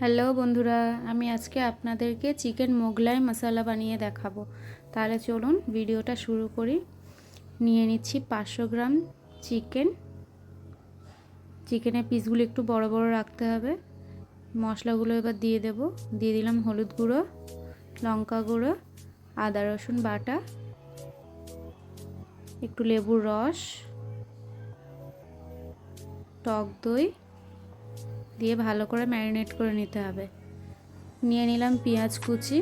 Hello বন্ধুরা, আমি আজকে আপনাদেরকে চিকেন মোগলাই মশলা বানিয়ে দেখাবো। তাহলে চলুন ভিডিওটা শুরু করি। নিয়ে নিচ্ছি 500 গ্রাম চিকেনের পিসগুলো একটু বড় বড় রাখতে হবে। মশলাগুলো এবার দিয়ে দেব। দিয়ে দিলাম হলুদ গুঁড়ো, লঙ্কা গুঁড়ো, আদা রসুন বাটা, একটু লেবুর রস, টক দই দিয়ে ভালো করে ম্যারিনেট করে নিতে হবে। নিয়ে নিলাম পেঁয়াজ কুচি,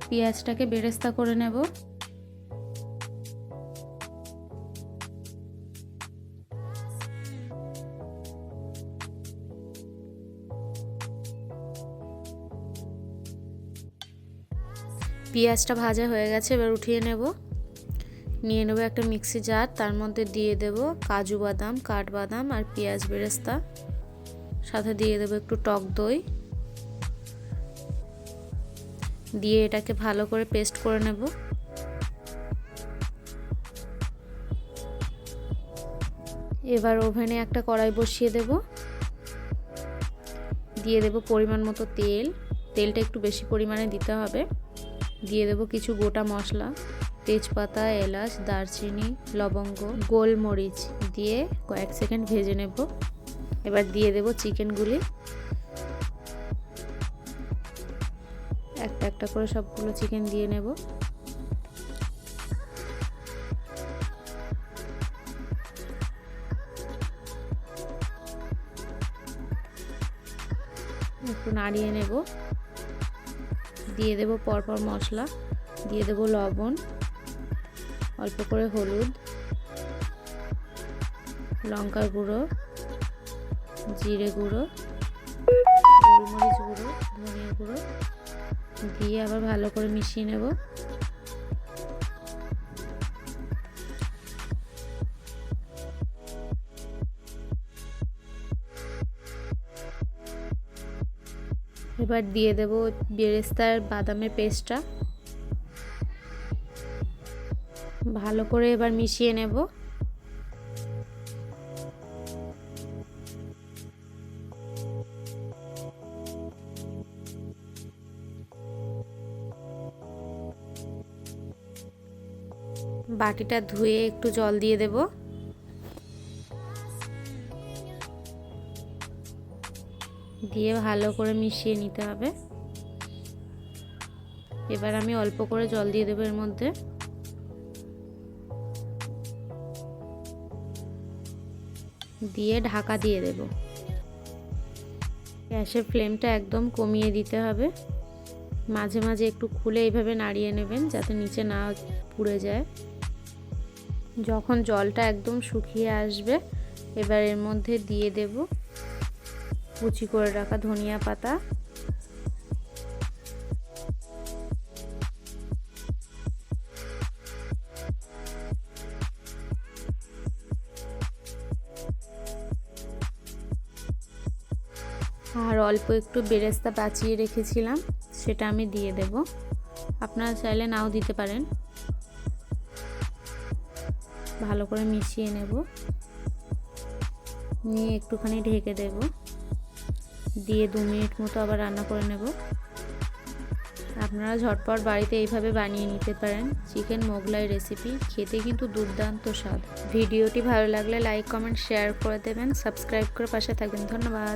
পেঁয়াজটাকে বেরেস্তা করে নেব। পেঁয়াজটা ভাজা হয়ে গেছে, এবার উঠিয়ে নেব। নিয়ে নেব একটা মিক্সি জার, তার মধ্যে দিয়ে দেব কাজু বাদাম, কাঠবাদাম আর পেঁয়াজ বেরেস্তা, সাথে দিয়ে দেব একটু টক দই, দিয়ে এটাকে ভালো করে পেস্ট করে নেব। এবার ওভেনে একটা কড়াই বসিয়ে দেব। দিয়ে দেব পরিমাণ মতো তেল, তেলটা একটু বেশি পরিমাণে দিতে হবে। দিয়ে দেব কিছু গোটা মশলা, তেজপাতা, এলাচ, দারচিনি, লবঙ্গ, গোলমরিচ দিয়ে কয়েক সেকেন্ড ভেজে নেব। এবার দিয়ে দেব চিকেনগুলি, একটা একটা করে সবগুলো চিকেন দিয়ে নেব। একটু নাড়িয়ে নেব। দিয়ে দেব পরপর মশলা, দিয়ে দেব লবণ, অল্প করে হলুদ, লঙ্কার গুঁড়ো, জিরে গুঁড়ো, গোলমরিচ গুঁড়ো, ধনিয়া গুঁড়ো দিয়ে আবার ভালো করে মিশিয়ে নেব। এবার দিয়ে দেব বেরেস্তার বাদামের পেস্টটা, ভালো করে এবার মিশিয়ে নেব। বাটিটা ধুয়ে একটু জল দিয়ে দেব। দিয়ে ভালো করে মিশিয়ে নিতে হবে। এবার আমি অল্প করে জল দিয়ে দেব এর মধ্যে। দিয়ে ঢাকা দিয়ে দেব। গ্যাসের ফ্লেমটা একদম কমিয়ে দিতে হবে। মাঝে মাঝে একটু খুলে এইভাবে নাড়িয়ে নেবেন যাতে নিচে না পুড়ে যায়। যখন জলটা একদম শুকিয়ে আসবে, এবার এর মধ্যে দিয়ে দেব কুচি করে রাখা ধনিয়া পাতা, আর অল্প একটু বেরেস্তা বাঁচিয়ে রেখেছিলাম, সেটা আমি দিয়ে দেব। আপনারা চাইলে নাও দিতে পারেন। ভালো করে মিশিয়ে নেব, নিয়ে একটুখানি ঢেকে দেব। দিয়ে 2 মিনিট মতো আবার রান্না করে নেব। আপনারা ঝটপট বাড়িতে এইভাবে বানিয়ে নিতে পারেন চিকেন মোগলাই রেসিপি। খেতে কিন্তু দুর্দান্ত স্বাদ। ভিডিওটি ভালো লাগলে লাইক, কমেন্ট, শেয়ার করে দেবেন। সাবস্ক্রাইব করে পাশে থাকবেন। ধন্যবাদ।